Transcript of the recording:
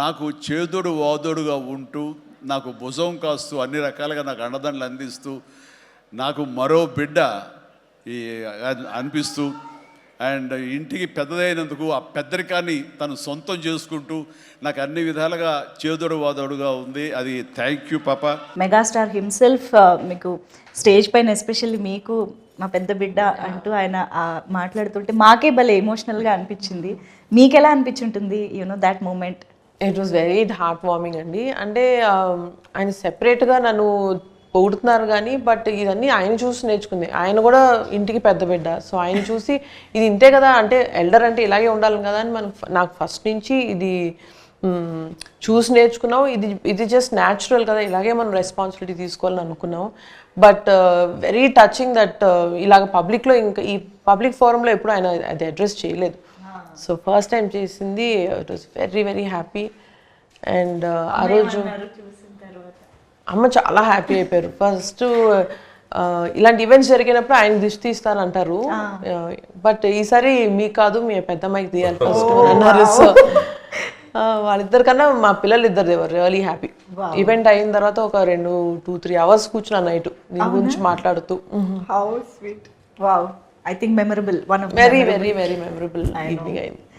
నాకు చేదోడు వాదోడుగా ఉంటూ, నాకు భుజం కాస్తూ, అన్ని రకాలుగా నాకు అండదండలు అందిస్తూ, నాకు మరో బిడ్డ ఈ అనిపిస్తూ, అండ్ ఇంటికి పెద్దదైనందుకు ఆ పెద్దరికాన్ని తను సొంతం చేసుకుంటూ నాకు అన్ని విధాలుగా చేదోడు వాదోడుగా ఉంది. అది థ్యాంక్ యూ పాప. మెగాస్టార్ హిమ్సెల్ఫ్ మీకు స్టేజ్ పైన ఎస్పెషల్లీ మీకు మా పెద్ద బిడ్డ అంటూ ఆయన మాట్లాడుతుంటే మాకే భలే ఎమోషనల్గా అనిపించింది. మీకు ఎలా అనిపించుంటుంది that moment? It was very heart warming అండి. అంటే ఆయన సెపరేట్గా నన్ను పొగుడుతున్నారు కానీ బట్ ఇదన్నీ ఆయన చూసి నేర్చుకుంది. ఆయన కూడా ఇంటికి పెద్ద బిడ్డ, సో ఆయన చూసి ఇది ఇంతే కదా, అంటే ఎల్డర్ అంటే ఇలాగే ఉండాలి కదా అని నాకు ఫస్ట్ నుంచి ఇది చూసి నేర్చుకున్నాం. ఇది జస్ట్ న్యాచురల్ కదా, ఇలాగే మనం రెస్పాన్సిబిలిటీ తీసుకోవాలని అనుకున్నాం. బట్ వెరీ టచింగ్ దట్ ఇలాగ పబ్లిక్లో, ఇంకా ఈ పబ్లిక్ ఫోరంలో ఎప్పుడు ఆయన అది అడ్రస్ చేయలేదు. సో ఫస్ట్ టైం చేసింది. It was very very happy. And ఆ రోజు అమ్మ చాలా హ్యాపీ అయిపోయారు. ఫస్ట్ ఇలాంటి ఈవెంట్స్ జరిగినప్పుడు ఆయన దిష్టి తీస్తారంటారు, బట్ ఈసారి మీకు కాదు మీ పెద్దమ్మాయికి తీయాలి ఫస్ట్ అన్నారు. సో వాళ్ళిద్దరికన్నా మా పిల్లలు ఇద్దరు దేవర్ రియలీ హ్యాపీ. ఈవెంట్ అయిన తర్వాత ఒక 2-3 hours కూర్చున్నా నైట్ దీని గురించి మాట్లాడుతూ. How sweet. Wow, I think memorable, one of very very very memorable evening అయింది.